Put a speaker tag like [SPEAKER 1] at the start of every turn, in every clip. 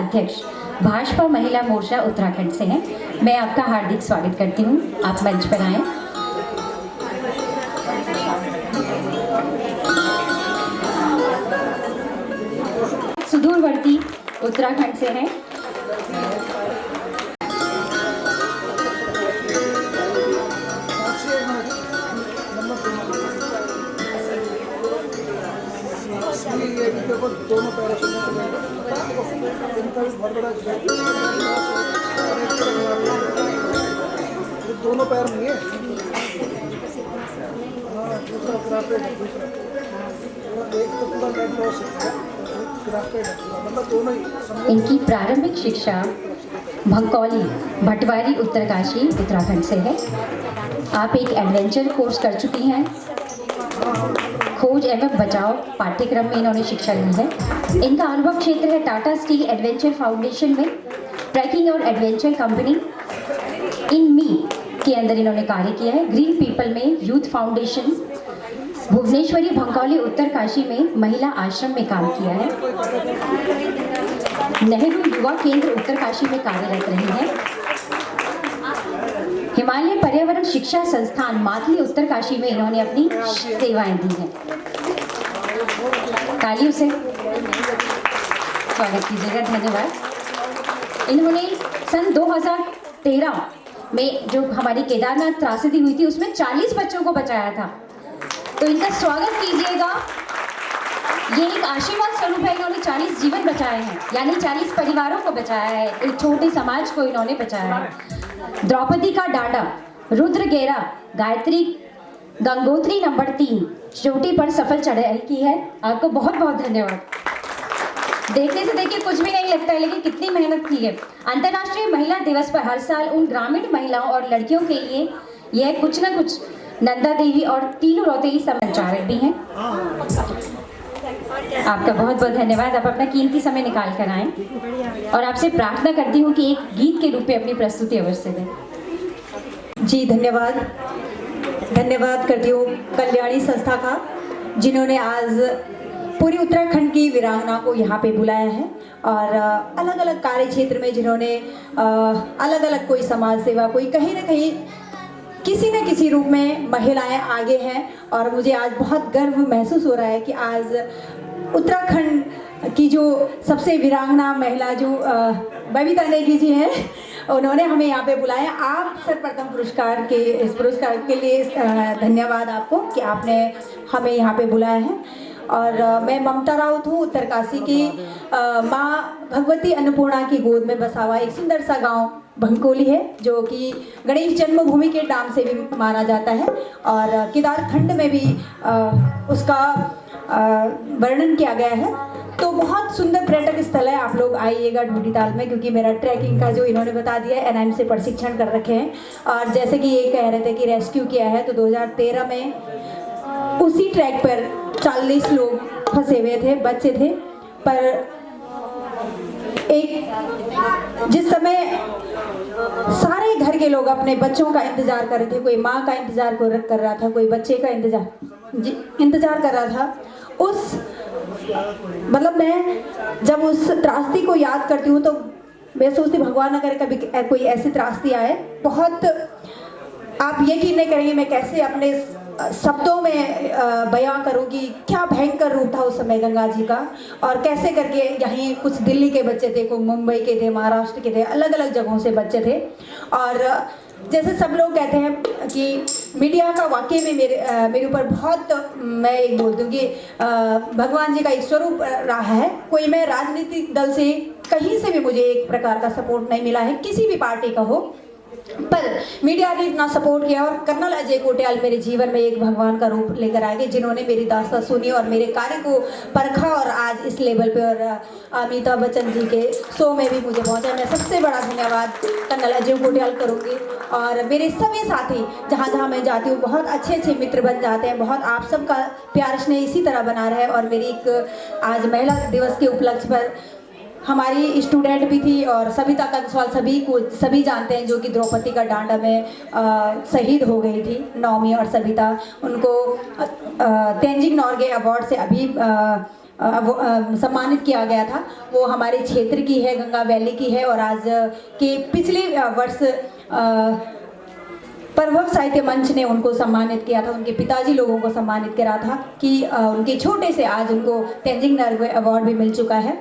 [SPEAKER 1] अध्यक्ष भाजपा महिला मोर्चा उत्तराखंड से हैं। मैं आपका हार्दिक स्वागत करती हूँ। आप मंच पर आएं। सुदूरवर्ती उत्तराखंड से हैं।
[SPEAKER 2] दोनों पैरों से बहुत बड़ा दोनों पैर नहीं है। दूसरा एक तो पूरा रेड लॉस है, मतलब दोनों ही।
[SPEAKER 1] इनकी प्रारंभिक शिक्षा भंकौली भटवारी उत्तरकाशी उत्तराखंड से है। आप एक एडवेंचर कोर्स कर चुकी हैं। खोज एवं बचाव पाठ्यक्रम में इन्होंने शिक्षा ली है। इनका अनुभव क्षेत्र है टाटा स्टील एडवेंचर फाउंडेशन में ट्रैकिंग और एडवेंचर कंपनी इन मी के अंदर इन्होंने कार्य किया है। ग्रीन पीपल में यूथ फाउंडेशन भुवनेश्वरी भंकौली उत्तरकाशी में महिला आश्रम में काम किया है। नेहरू युवा केंद्र उत्तरकाशी में कार्यरत रही है। हिमालय पर्यावरण शिक्षा संस्थान मातली उत्तरकाशी में इन्होंने अपनी सेवाएं दी हैं। तालियों से स्वागत कीजिएगा। धन्यवाद। इन्होंने सन 2013 में जो हमारी केदारनाथ त्रासदी हुई थी उसमें 40 बच्चों को बचाया था, तो इनका स्वागत कीजिएगा। ये एक आशीर्वाद स्वरूप है। इन्होंने 40 जीवन बचाए हैं, यानी 40 परिवारों को बचाया है, एक छोटे समाज को इन्होंने बचाया है। द्रौपदी का डांडा, रुद्रगेरा, गायत्री गंगोत्री नंबर 3 चोटी पर सफल चढ़ाई की है। आपको बहुत बहुत धन्यवाद। देखने से देखिए कुछ भी नहीं लगता है, लेकिन कितनी मेहनत की है। अंतर्राष्ट्रीय महिला दिवस पर हर साल उन ग्रामीण महिलाओं और लड़कियों के लिए यह कुछ न कुछ नंदा देवी और तीनों रौतेली संचालक भी हैं। आपका बहुत बहुत धन्यवाद। आप अपना कीमती समय निकाल कर आएँ और आपसे प्रार्थना करती हूँ कि एक गीत के रूप में अपनी प्रस्तुति अवश्य दें।
[SPEAKER 3] जी धन्यवाद। धन्यवाद करती हूँ कल्याणी संस्था का, जिन्होंने आज पूरी उत्तराखंड की वीरांगना को यहाँ पे बुलाया है और अलग अलग कार्य क्षेत्र में जिन्होंने अलग अलग कोई समाज सेवा, कोई कहीं ना कहीं किसी न किसी रूप में महिलाएं आगे हैं। और मुझे आज बहुत गर्व महसूस हो रहा है कि आज उत्तराखंड की जो सबसे वीरांगना महिला जो बबीता नेगी जी हैं, उन्होंने हमें यहाँ पे बुलाया। आप सर्वप्रथम इस पुरस्कार के लिए धन्यवाद आपको कि आपने हमें यहाँ पे बुलाया है। और मैं ममता राउत हूँ। उत्तरकाशी की माँ भगवती अन्नपूर्णा की गोद में बसा हुआ एक सुंदर सा गांव भंकोली है, जो कि गणेश जन्मभूमि के नाम से भी माना जाता है और केदारखंड में भी उसका वर्णन किया गया है। तो बहुत सुंदर पर्यटक स्थल है। आप लोग आइएगा ढूंढीताल में, क्योंकि मेरा ट्रैकिंग का जो इन्होंने बता दिया है, एनआईएम से प्रशिक्षण कर रखे हैं। और जैसे कि ये कह रहे थे कि रेस्क्यू किया है, तो 2013 में उसी ट्रैक पर 40 लोग फंसे हुए थे, बच्चे थे। पर एक जिस समय सारे घर के लोग अपने बच्चों का इंतजार कर रहे थे, कोई माँ का इंतजार कर रहा था, कोई बच्चे का इंतजार कर रहा था, उस मतलब मैं जब उस त्रासदी को याद करती हूँ तो मैं सोचती भगवान अगर कभी कोई ऐसी त्रासदी आए, बहुत आप यकीन नहीं करेंगे मैं कैसे अपने शब्दों में बयां करूं कि क्या भयंकर रूप था उस समय गंगा जी का। और कैसे करके यहीं कुछ दिल्ली के बच्चे थे, कोई मुंबई के थे, महाराष्ट्र के थे, अलग अलग जगहों से बच्चे थे। और जैसे सब लोग कहते हैं कि मीडिया का वाकई में मेरे ऊपर बहुत, मैं एक बोलती हूँ कि भगवान जी का एक स्वरूप रहा है। कोई मैं राजनीतिक दल से कहीं से भी मुझे एक प्रकार का सपोर्ट नहीं मिला है, किसी भी पार्टी का हो, पर मीडिया ने इतना सपोर्ट किया। और कर्नल अजय कोटियाल मेरे जीवन में एक भगवान का रूप लेकर आ गए, जिन्होंने मेरी दास्तां सुनी और मेरे कार्य को परखा और आज इस लेवल पे और अमिताभ बच्चन जी के शो में भी मुझे पहुंचा। मैं सबसे बड़ा धन्यवाद कर्नल अजय कोटियाल करूंगी। और मेरे सभी साथी जहाँ जहाँ मैं जाती हूँ बहुत अच्छे अच्छे मित्र बन जाते हैं। बहुत आप सबका प्यार स्नेह इसी तरह बना रहे। और मेरी एक आज महिला दिवस के उपलक्ष्य पर हमारी स्टूडेंट भी थी और सविता कंसवाल, सभी जानते हैं, जो कि द्रौपदी का डांडा में शहीद हो गई थी, नौमी और सविता। उनको तेंजिंग नॉर्गे अवार्ड से अभी सम्मानित किया गया था वो हमारे क्षेत्र की है, गंगा वैली की है। और आज के पिछले वर्ष प्रभव साहित्य मंच ने उनको सम्मानित किया था, उनके पिताजी लोगों को सम्मानित करा था कि उनके छोटे से आज उनको तेंजिंग नोर्गे अवार्ड भी मिल चुका है।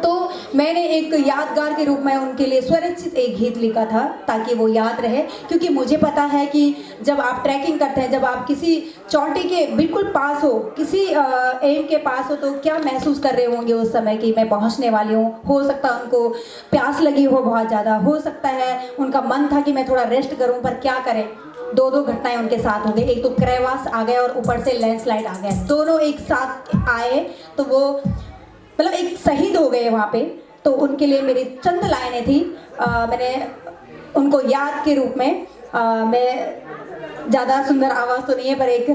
[SPEAKER 3] तो मैंने एक यादगार के रूप में उनके लिए स्वरचित एक गीत लिखा था ताकि वो याद रहे, क्योंकि मुझे पता है कि जब आप ट्रैकिंग करते हैं, जब आप किसी चोटी के बिल्कुल पास हो, किसी एम के पास हो, तो क्या महसूस कर रहे होंगे उस समय कि मैं पहुंचने वाली हूँ। हो सकता है उनको प्यास लगी हो बहुत ज़्यादा, हो सकता है उनका मन था कि मैं थोड़ा रेस्ट करूँ, पर क्या करें, दो घटनाएं उनके साथ हो गई। एक तो क्रेवास आ गया और ऊपर से लैंडस्लाइड आ गया, दोनों एक साथ आए तो वो मतलब एक शहीद हो गए वहाँ पे। तो उनके लिए मेरी चंद लाइनें थी, मैंने उनको याद के रूप में मैं ज़्यादा सुंदर आवाज़ तो नहीं है पर एक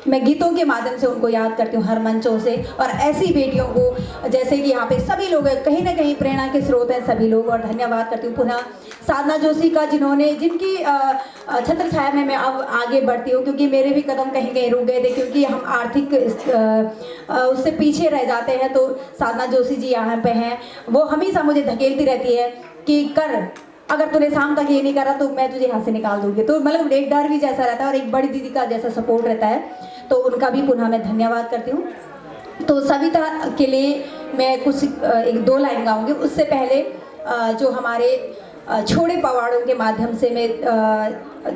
[SPEAKER 3] मैं गीतों के माध्यम से उनको याद करती हूँ हर मंचों से। और ऐसी बेटियों को जैसे कि यहाँ पे सभी लोग कहीं ना कहीं प्रेरणा के स्रोत हैं सभी लोग। और धन्यवाद करती हूँ पुनः साधना जोशी का, जिनकी छत्र छाया में मैं अब आगे बढ़ती हूँ, क्योंकि मेरे भी कदम कहीं कहीं रुक गए थे, क्योंकि हम आर्थिक उससे पीछे रह जाते हैं। तो साधना जोशी जी यहाँ पे हैं, वो हमेशा मुझे धकेलती रहती है कि कर, अगर तूने शाम तक ये नहीं करा तो मैं तुझे यहाँ से निकाल दूंगी। तो मतलब एक डर भी जैसा रहता है और एक बड़ी दीदी का जैसा सपोर्ट रहता है, तो उनका भी पुनः मैं धन्यवाद करती हूँ। तो सविता के लिए मैं कुछ एक दो लाइन गाऊंगी। उससे पहले जो हमारे छोड़े पवाड़ों के माध्यम से मैं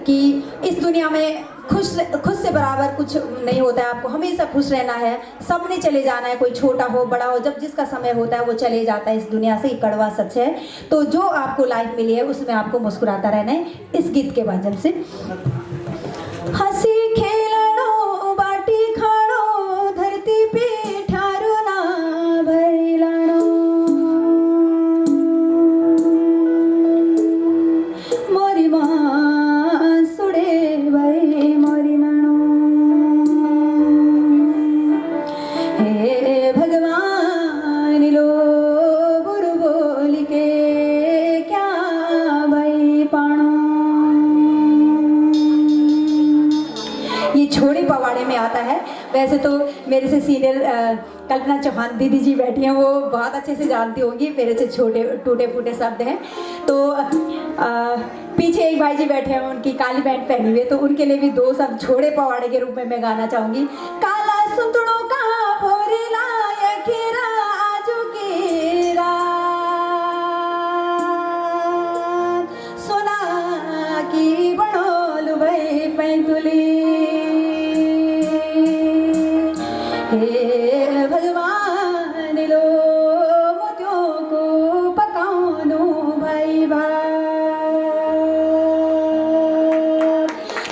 [SPEAKER 3] कि इस दुनिया में खुद से बराबर कुछ नहीं होता है, आपको हमेशा खुश रहना है, सबने चले जाना है, कोई छोटा हो बड़ा हो, जब जिसका समय होता है वो चले जाता है इस दुनिया से, कड़वा सच है। तो जो आपको लाइफ मिली है उसमें आपको मुस्कुराता रहना है इस गीत के माध्यम से। हंसी खेलनो बाटी खानो धरती पे ठारो ना भैलानो, मोरी माँ सुड़े भई मोरी नानो, हे भगवान लो बुरु बोल के क्या भई पाणो। ये छोड़े पवाड़े में आता है। वैसे तो मेरे से सीनियर कल्पना चौहान दीदी जी बैठी हैं, वो बहुत अच्छे से जानती होंगी, मेरे से छोटे टूटे फूटे शब्द हैं। तो पीछे एक भाई जी बैठे हैं, उनकी काली पैंट पहनी हुई है, तो उनके लिए भी दो शब्द छोड़े पवाड़े के रूप में मैं गाना चाहूँगी। काला सुतड़ों का भोरेला यखेरा आजू के रात, सोना की बड़ोल भई पैंतुली, हे भगवान लो मोतियों को पकानो भाई भाई।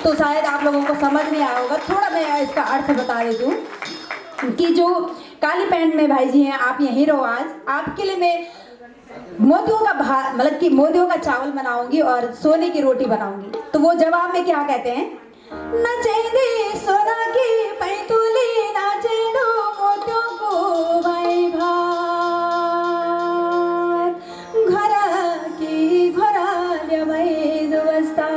[SPEAKER 3] तो शायद आप लोगों को समझ नहीं आया होगा, थोड़ा मैं इसका अर्थ बता देती हूँ कि जो काली पैंट में भाई जी हैं, आप यहीं रहो, आज आपके लिए मैं मोतियों का भात मतलब कि मोतियों का चावल बनाऊंगी और सोने की रोटी बनाऊंगी। तो वो जवाब में क्या कहते हैं, नचेंगे सोना की पैंतुली, नाचेंगे मोतियों को भाई भात, घरा की घोरा भाई दोस्ता,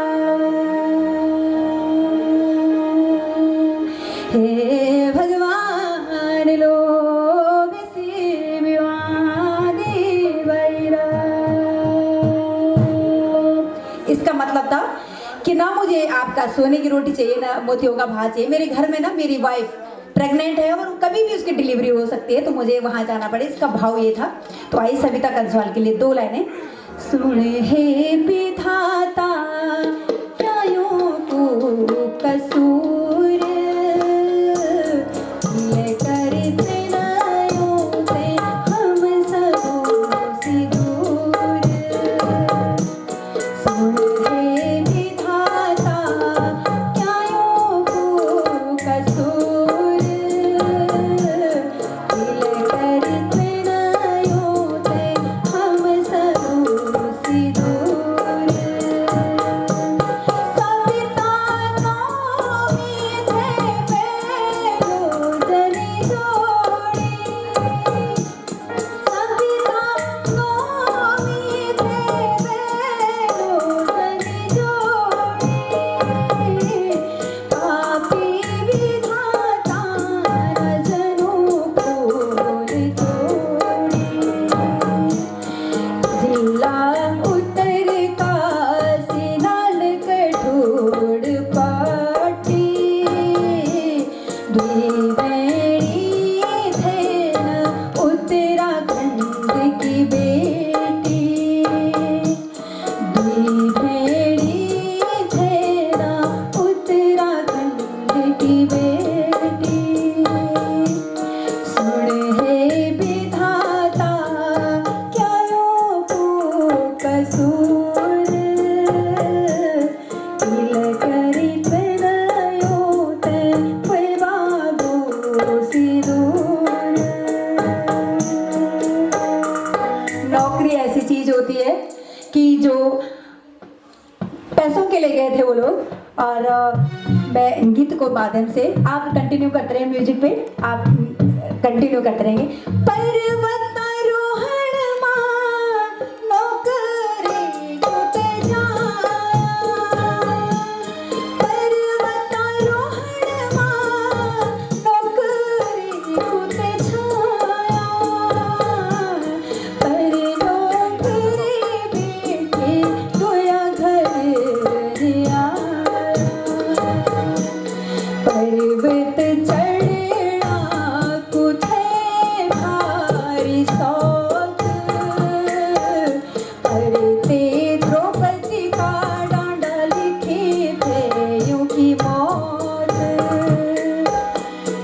[SPEAKER 3] हे भगवान लो बेसी विवादी बैरा। इसका मतलब था कि ना मुझे आपका सोने की रोटी चाहिए, ना मोतियों का भात चाहिए। मेरे घर में ना मेरी वाइफ प्रेग्नेंट है और कभी भी उसकी डिलीवरी हो सकती है, तो मुझे वहाँ जाना पड़े, इसका भाव ये था। तो आई सविता कंसवाल के लिए दो लाइनें। सुन हे विधाता क्या यूं को कसूर, ये करते नयों से हम सबों से दूर। सुन हे विधाता क्या यूं को कसूर, ये करते नयों से हम सबों से दूर। थे न उत्तराखंड की बेटी, दुई भेड़ी थे न उत्तराखंड की बेटी। सुन हे विधाता क्या यो को कसूर, तिलकरी तनयो ते बाबू सिंदूर। नौकरी ऐसी चीज होती है कि जो पैसों के लिए गए थे वो लोग, और मैं गीत को माध्यम से आप कंटिन्यू करते रहे, म्यूजिक पे आप कंटिन्यू करते रहेंगे। पर्वतारोहण मां नौकरी जुटे जाया, पर्वतारोहण मां नौकरी जुटे छाया, पर नौकरी बेटी दोया घर आया। पर्वत चढ़ना कुथे भारी शौक, परते द्रौपदी का डांडा लिखे थे यूं की मौत,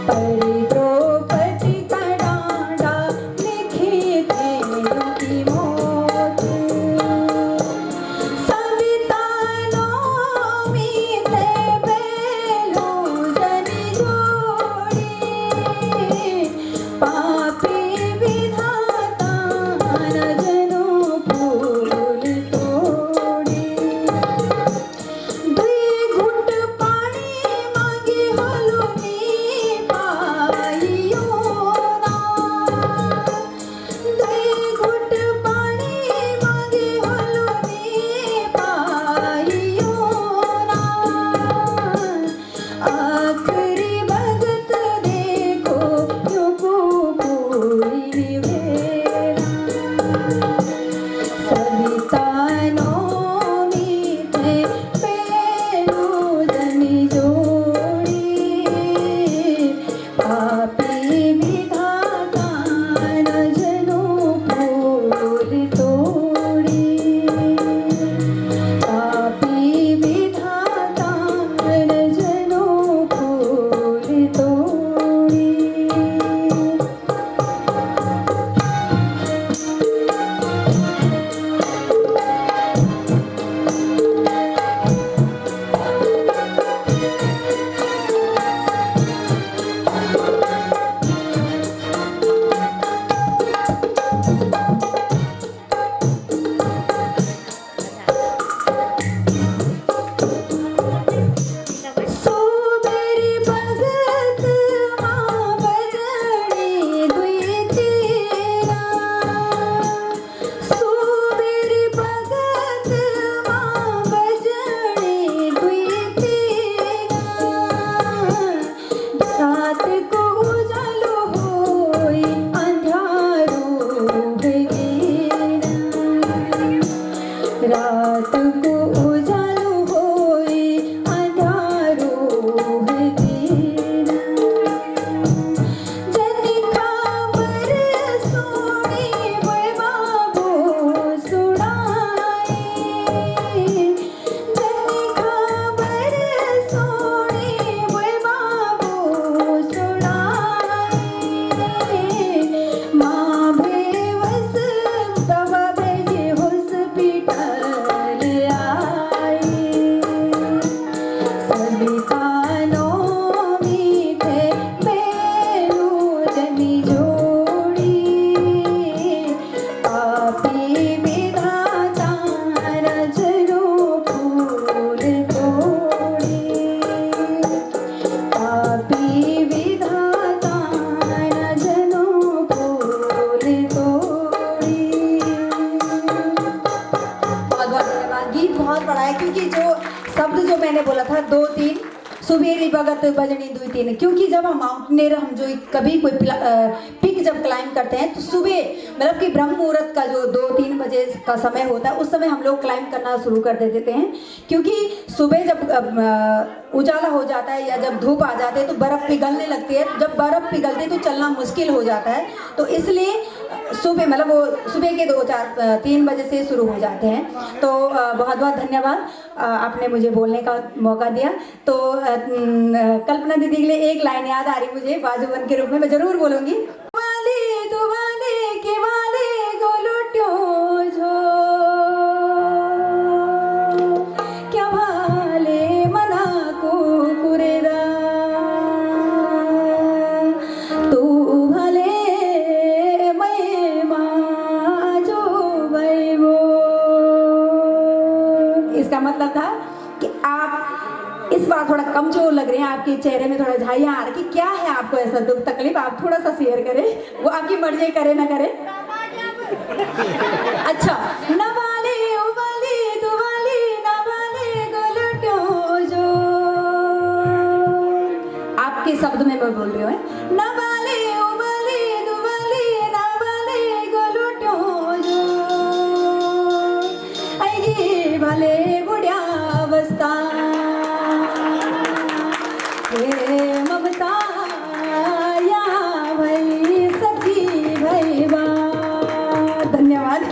[SPEAKER 3] पर द्रौपदी का डांडा लिखे थे यूं की मौत। संविधानों में थे बेलो जनी जोड़ी, पापी विधाता न जनो फूल तोड़ी। दुई घुट पानी मांगे हलुनी पाइयो ना, दुई घुट पानी मांगे हलुनी पाइयो ना। आखिरी भगत देखो यूं को कोई निवेला, सवितानों में थे पेलो जनी जोड़ी, पापी विधाता न जनो फूल तोड़ी, पापी विधाता न जनो फूल तोड़ी। सोबेरी भगत मां बजनी दुई तेरा, सोबेरी भगत मां बजनी दुई तेरा। रात को उजालो होई अंधारो भेगेरा, रात को उजालो होई अंधारो भेगेरा। जनी खबर सोनी वे बाबू सुनाई, जनी खबर सोनी वे बाबू सुनाई। माँ बेवस दवा भेजे हॉस्पिटल आई, संविधानों में थे बेलो जनी जोड़ी, पापी विधाता न जनो फूल तोड़ी, पापी विधाता न जनो फूल तोड़ी। बहुत बहुत धन्यवाद। गीत बहुत बड़ा है क्योंकि जो शब्द जो मैंने बोला था 2-3 सुबेरे भगत भजनी 2-3, क्योंकि जब हम माउंटेनियर हम जो कभी कोई पिक जब क्लाइंब करते हैं तो सुबह मतलब कि ब्रह्म मुहूर्त का जो 2-3 बजे का समय होता है उस समय हम लोग क्लाइंब करना शुरू कर देते हैं, क्योंकि सुबह जब उजाला हो जाता है या जब धूप आ जाते है तो बर्फ़ पिघलने लगती है, जब बर्फ़ पिघलती है तो चलना मुश्किल हो जाता है। तो इसलिए सुबह मतलब वो सुबह के 2-4-3 बजे से शुरू हो जाते हैं। तो बहुत बहुत धन्यवाद आपने मुझे बोलने का मौका दिया। तो कल्पना दीदी के लिए एक लाइन याद आ रही मुझे बाजूबन के रूप में, मैं ज़रूर बोलूँगी। वाले तो वाले के वाले गोलुट्यो झो क्या भाले मना को कुरेरा तू भले मैं माजो भाई वो। इसका मतलब था कि आप इस बार थोड़ा कमजोर लग रहे हैं, आपके चेहरे में थोड़ा झाइयाँ आ रही, क्या है आपको ऐसा दुख तकलीफ, आप थोड़ा सा शेयर करें, वो आपकी मर्जी करे ना करे। अच्छा, न वाले ओ वाले तू वाले न वाले गोलुट्यो जो, आपके शब्द में मैं बोल रही हूँ, न वाले ओ वाले तू वाले न वाले गोलुट्यो जो, आई भले बुढ़िया अवस्था ममता या भाई सखी भाई बा। धन्यवाद।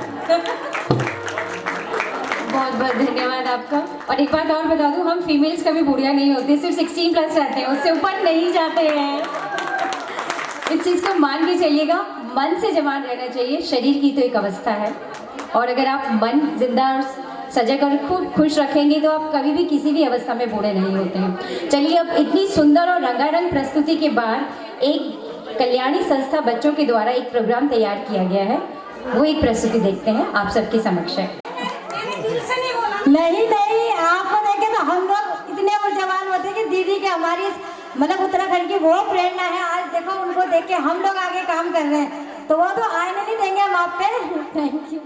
[SPEAKER 1] बहुत बहुत धन्यवाद आपका। और एक बात और बता दूं, हम फीमेल्स कभी बुढ़िया नहीं होती, सिर्फ 16+ रहते हैं, उससे ऊपर नहीं जाते हैं। इस चीज़ को मान के चलिएगा, मन से जवान रहना चाहिए, शरीर की तो एक अवस्था है, और अगर आप मन जिंदा और सजग और खूब खुश रखेंगे तो आप कभी भी किसी भी अवस्था में बूढ़े नहीं होते हैं। चलिए, अब इतनी सुंदर और रंगारंग प्रस्तुति के बाद एक कल्याणी संस्था बच्चों के द्वारा एक प्रोग्राम तैयार किया गया है, वो एक प्रस्तुति देखते हैं आप सबके समक्ष है।
[SPEAKER 4] नहीं नहीं, आपको देखे तो हम लोग इतने ऊर्जावान होते हैं कि दीदी के हमारी मतलब उत्तराखंड की वो प्रेरणा है। आज देखो उनको देख के हम लोग आगे काम कर रहे हैं, तो वो तो आने नहीं देंगे हम आप पे। Thank you.